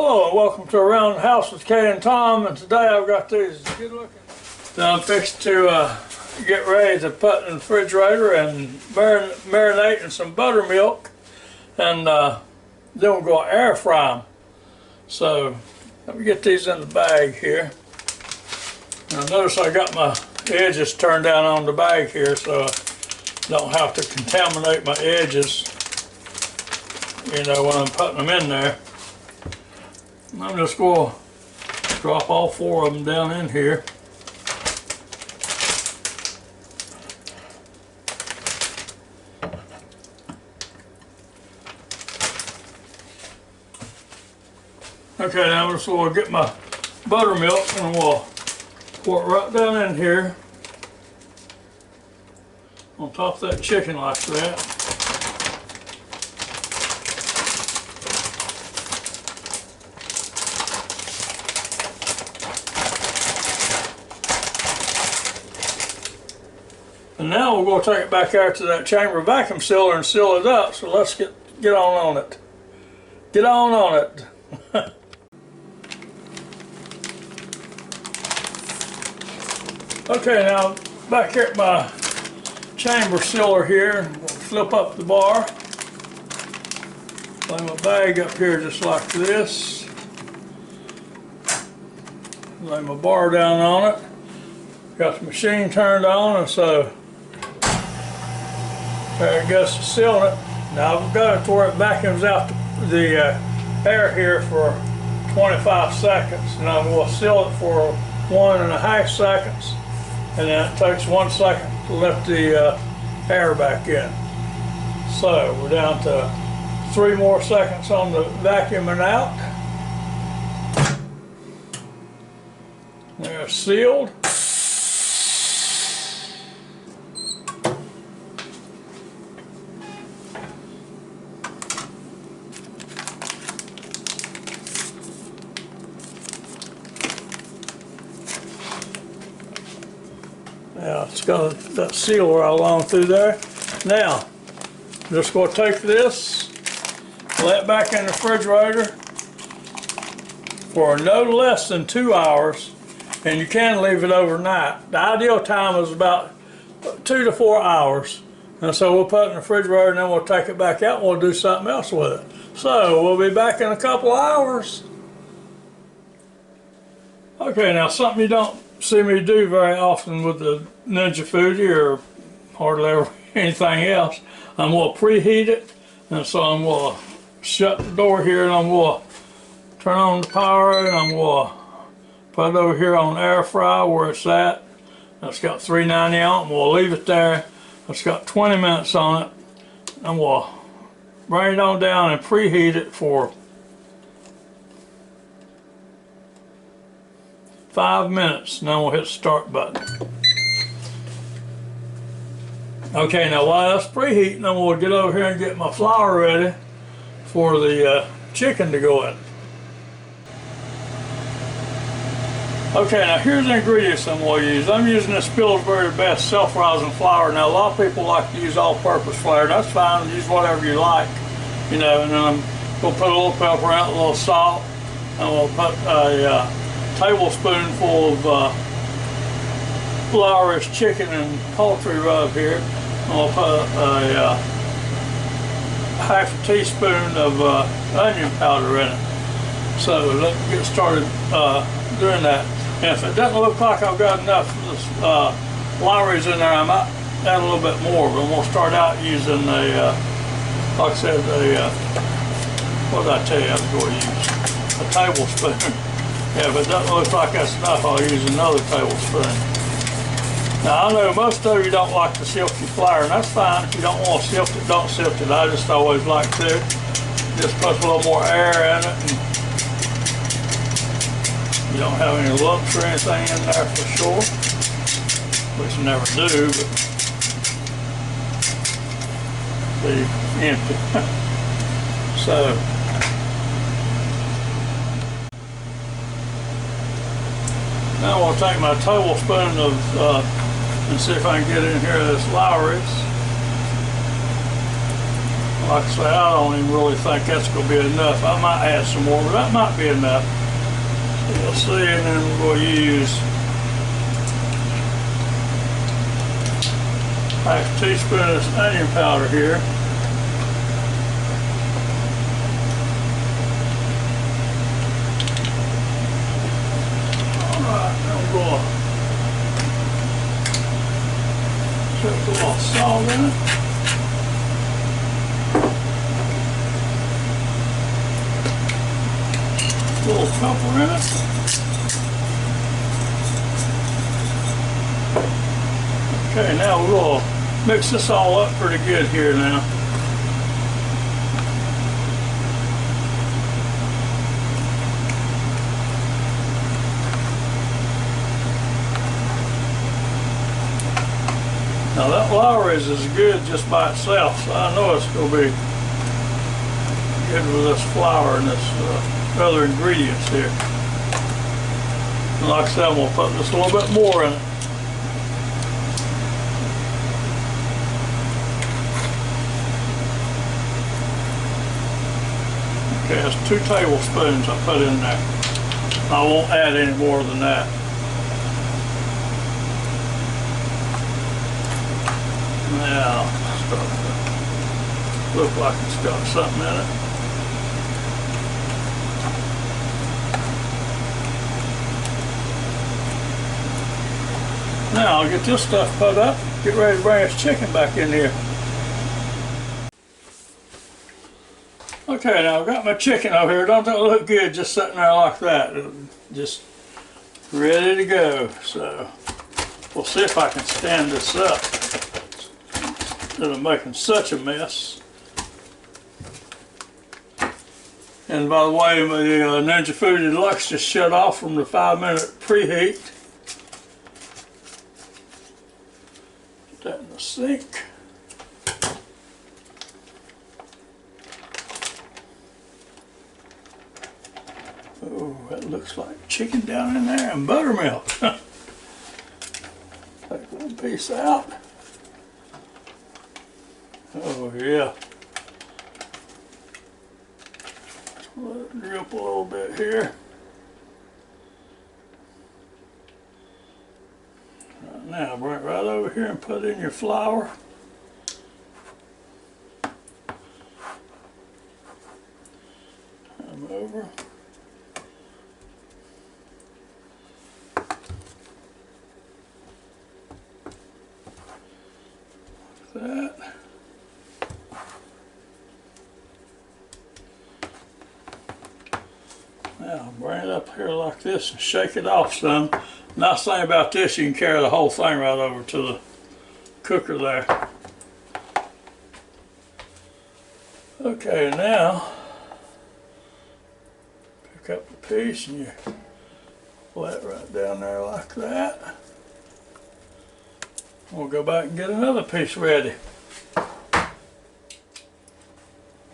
Hello and welcome to Around the House with Kay and Tom, and today I've got these good looking. Now I'm fixed to get ready to put in the refrigerator and marinate in some buttermilk, and then we're going to air fry them. So let me get these in the bag here. Now notice I got my edges turned down on the bag here so I don't have to contaminate my edges, you know, when I'm putting them in there. I'm just going to drop all 4 of them down in here. Okay, now I'm just going to get my buttermilk and we'll pour it right down in here on top of that chicken like that. And now we're going to take it back out to that chamber vacuum sealer and seal it up. So let's get on it. Get on it. Okay, now back here at my chamber sealer here, we'll flip up the bar. Lay my bag up here just like this. Lay my bar down on it. Got the machine turned on, and so there it goes to sealing it. Now I've got it to where it vacuums out the air here for 25 seconds, and I'm going to seal it for 1.5 seconds, and then it takes 1 second to let the air back in. So we're down to 3 more seconds on the vacuuming out. They're sealed. Yeah, it's got that seal right along through there. Now, I'm just going to take this, lay it back in the refrigerator for no less than 2 hours, and you can leave it overnight. The ideal time is about 2 to 4 hours. And so we'll put it in the refrigerator and then we'll take it back out and we'll do something else with it. So we'll be back in a couple hours. Okay, now something you don't see me do very often with the Ninja FOODi or hardly ever anything else, I'm going to preheat it, and so I'm going to shut the door here and I'm going to turn on the power and I'm going to put it over here on air fry where it's at. It's got 390 on it, and we'll leave it there. It's got 20 minutes on it, and we'll bring it on down and preheat it for 5 minutes, and then we'll hit the start button. Okay, now while that's preheating, I'm going to get over here and get my flour ready for the chicken to go in. Okay, now here's the ingredients I'm going to use. I'm using this Pillsbury Best self-rising flour. Now a lot of people like to use all-purpose flour. That's fine, use whatever you like, you know. And then I'm going to put a little pepper in it, a little salt, and we'll put a tablespoonful of LAWRY'S chicken and poultry rub here. And we'll put a half a teaspoon of onion powder in it. So let's get started doing that. And if it doesn't look like I've got enough LAWRY'S in there, I might add a little bit more. But we'll start out using a, like I said, what did I tell you I was going to use? A tablespoon. Yeah, if it doesn't look like that's enough, I'll use another tablespoon. Now I know most of you don't like to sift your flour, and that's fine. If you don't want to sift it, don't sift it. I just always like to. Just put a little more air in it, and you don't have any lumps or anything in there for sure, which you never do, but be empty. So now I'll take my tablespoon of, and see if I can get in here this LAWRY'S. Like I say, I don't even really think that's going to be enough. I might add some more, but that might be enough. We'll see, and then we'll use half a teaspoon of this onion powder here. Alright, I'm going to put a little salt in it. A little pepper in it. Okay, now we'll mix this all up pretty good here now. Now that Lawry's is good just by itself, so I know it's going to be good with this flour and this other ingredients here. And like I said, I'm going to put just a little bit more in it. Okay, that's 2 tablespoons I put in there. I won't add any more than that. Now, start to look like it's got something in it. Now I'll get this stuff put up, get ready to bring this chicken back in here. Okay, now I've got my chicken over here. Don't that look good just sitting there like that? Just ready to go. So we'll see if I can stand this up instead of making such a mess. And by the way, my Ninja FOODi DELUXE just shut off from the 5-minute preheat. Put that in the sink. Oh, that looks like chicken down in there and buttermilk. Take one piece out. Oh yeah. Let it drip a little bit here. Right now, bring it right over here and put in your flour. Come over. That. Now bring it up here like this and shake it off some. Nice thing about this, you can carry the whole thing right over to the cooker there. Okay, now pick up the piece and you lay it right down there like that. We'll go back and get another piece ready.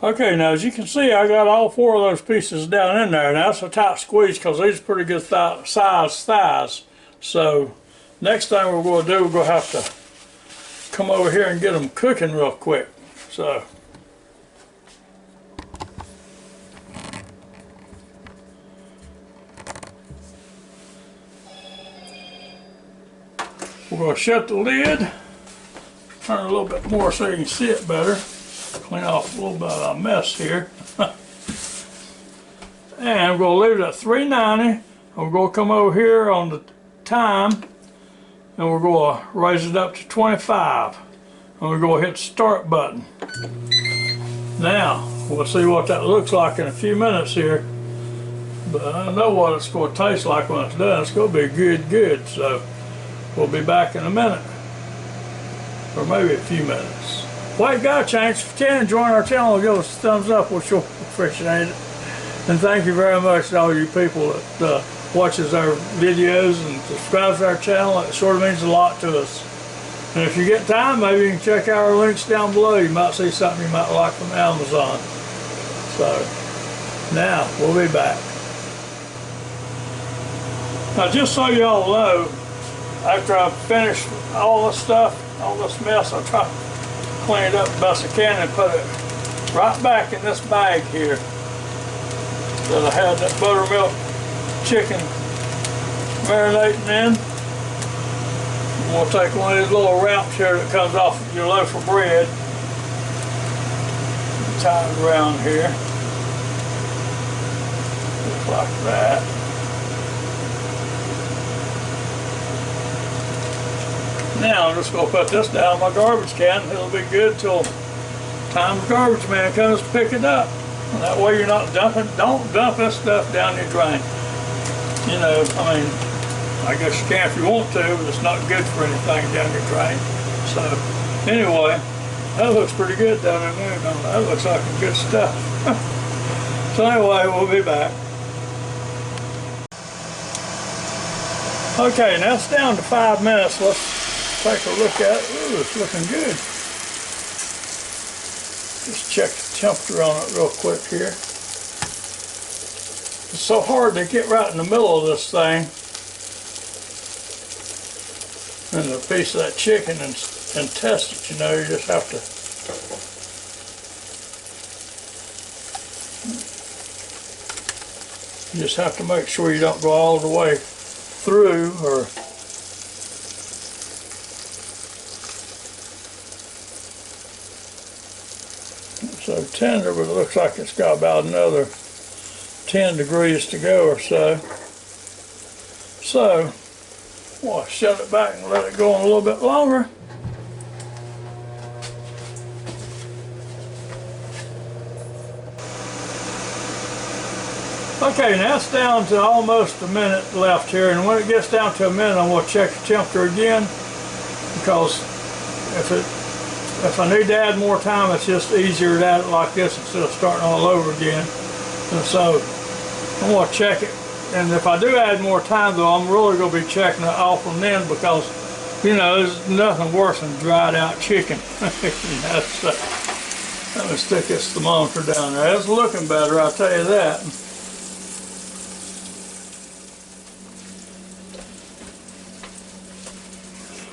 Okay, now as you can see, I got all 4 of those pieces down in there. Now that's a tight squeeze because these are pretty good size thighs. So next thing we're going to do, we're going to have to come over here and get them cooking real quick. So we're going to shut the lid, turn it a little bit more so you can see it better, clean off a little bit of a mess here. And we're going to leave it at 390, and we're going to come over here on the time, and we're going to raise it up to 25, and we're going to hit the start button. Now, we'll see what that looks like in a few minutes here, but I know what it's going to taste like when it's done. It's going to be good, so we'll be back in a minute, or maybe a few minutes. While you got a chance, if you can, join our channel and give us a thumbs up. We'll sure appreciate it. And thank you very much to all you people that watches our videos and subscribes to our channel. It sort of means a lot to us. And if you get time, maybe you can check out our links down below. You might see something you might like from Amazon. So, now, we'll be back. Now, just so you all know, after I've finished all this stuff, all this mess, I'll try to clean it up the best I can and put it right back in this bag here that I had that buttermilk chicken marinating in. We'll take one of these little wraps here that comes off of your loaf of bread, tie it around here, just like that. Now I'm just going to put this down in my garbage can. It'll be good till time the garbage man comes to pick it up. And that way you're not dumping, don't dump this stuff down your drain. You know, I mean, I guess you can if you want to, but it's not good for anything down your drain. So, anyway, that looks pretty good down in there, don't it? That looks like good stuff. So anyway, we'll be back. Okay, now it's down to 5 minutes. Let's take a look at it. Ooh, it's looking good. Just check the temperature on it real quick here. It's so hard to get right in the middle of this thing and a piece of that chicken and test it, you know. You just have to make sure you don't go all the way through, or so tender, but it looks like it's got about another 10 degrees to go or so. So well, I'll shut it back and let it go on a little bit longer. Okay, now it's down to almost a minute left here, and when it gets down to a minute, I'm going to check the temperature again, because if I need to add more time, it's just easier to add it like this instead of starting all over again. And so I'm going to check it, and if I do add more time though, I'm really going to be checking it off and then, because you know, there's nothing worse than dried out chicken. You know, so let me stick this thermometer down there. It's looking better, I'll tell you that.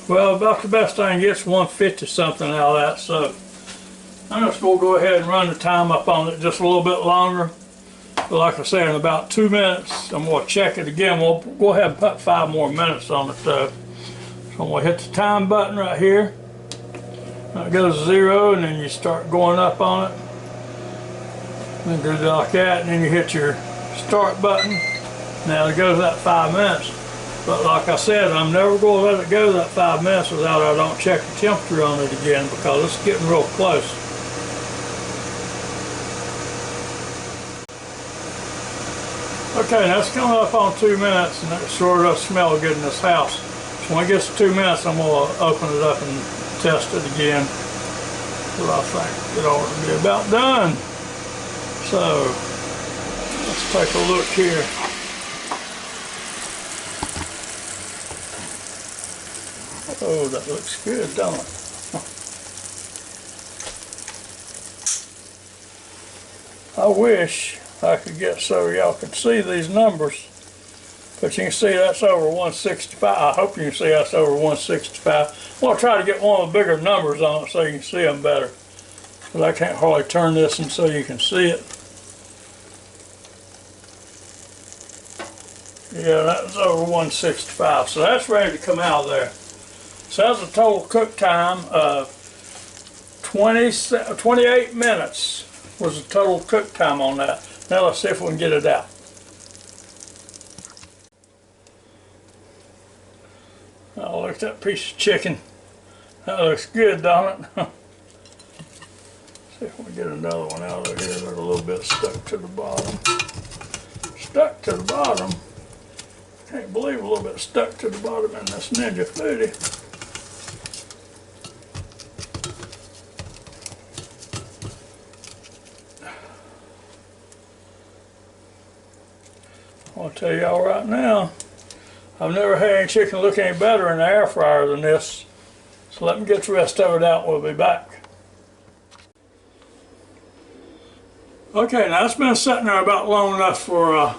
Well, about the best I can get is 150 something out of that, so I'm just going to go ahead and run the time up on it just a little bit longer. But like I said, in about 2 minutes, I'm going to check it again. We'll go ahead and put 5 more minutes on it though. So I'm going to hit the time button right here. Now it goes to 0, and then you start going up on it. And do it like that, and then you hit your start button. Now it goes that 5 minutes. But like I said, I'm never going to let it go that 5 minutes without I don't check the temperature on it again, because it's getting real close. Okay, now it's coming up on 2 minutes, and it sure does smell good in this house. So when it gets to 2 minutes, I'm going to open it up and test it again. But I think it ought to be about done. So let's take a look here. Oh, that looks good, don't it? I wish I could get so y'all could see these numbers, but you can see that's over 165. I hope you can see that's over 165. I'm going to try to get one of the bigger numbers on it so you can see them better, because I can't hardly turn this and so you can see it. Yeah, that was over 165, so that's ready to come out of there. So that's a total cook time of 28 minutes was the total cook time on that. Now let's see if we can get it out. Oh, look at that piece of chicken. That looks good, don't it? See if we can get another one out of here. They're a little bit stuck to the bottom. Stuck to the bottom. Can't believe a little bit stuck to the bottom in this Ninja FOODi. I'll tell y'all right now, I've never had any chicken look any better in the air fryer than this. So let me get the rest of it out and we'll be back. Okay, now it's been sitting there about long enough for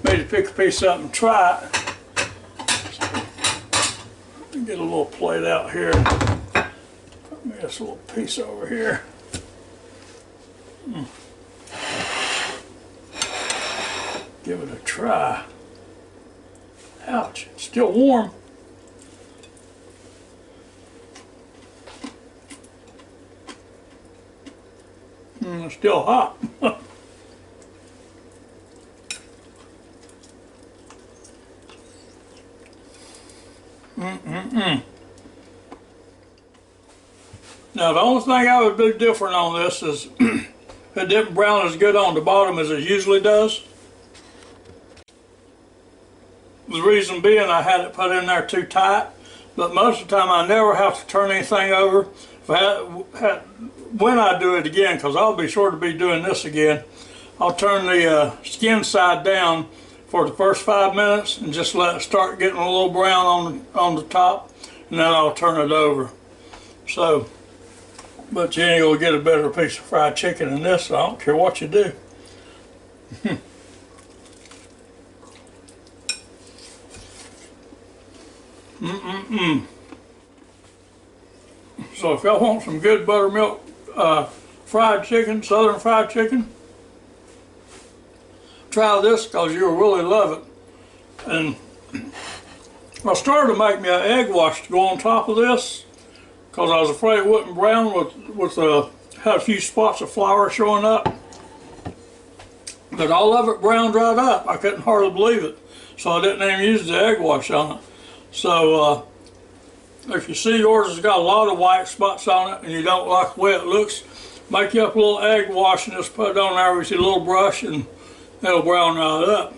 me to pick a piece up and try it. So, get a little plate out here. Put me this little piece over here. Give it a try. Ouch, it's still warm. It's still hot. Now the only thing I would do different on this is it didn't brown as good on the bottom as it usually does. The reason being I had it put in there too tight, but most of the time I never have to turn anything over. When I do it again, because I'll be sure to be doing this again, I'll turn the skin side down for the first 5 minutes and just let it start getting a little brown on the top, and then I'll turn it over. So, but you ain't gonna get a better piece of fried chicken than this, so I don't care what you do. So if y'all want some good buttermilk fried chicken, southern fried chicken, try this because you'll really love it. And I started to make me an egg wash to go on top of this because I was afraid it wouldn't brown had a few spots of flour showing up. But all of it browned right up. I couldn't hardly believe it. So I didn't even use the egg wash on it. So if you see yours has got a lot of white spots on it and you don't like the way it looks, make you up a little egg wash and just put it on there with your little brush and it'll brown right up.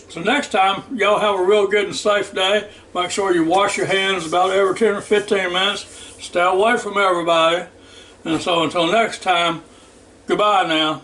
So next time, y'all have a real good and safe day. Make sure you wash your hands about every 10 or 15 minutes. Stay away from everybody. And so until next time, goodbye now.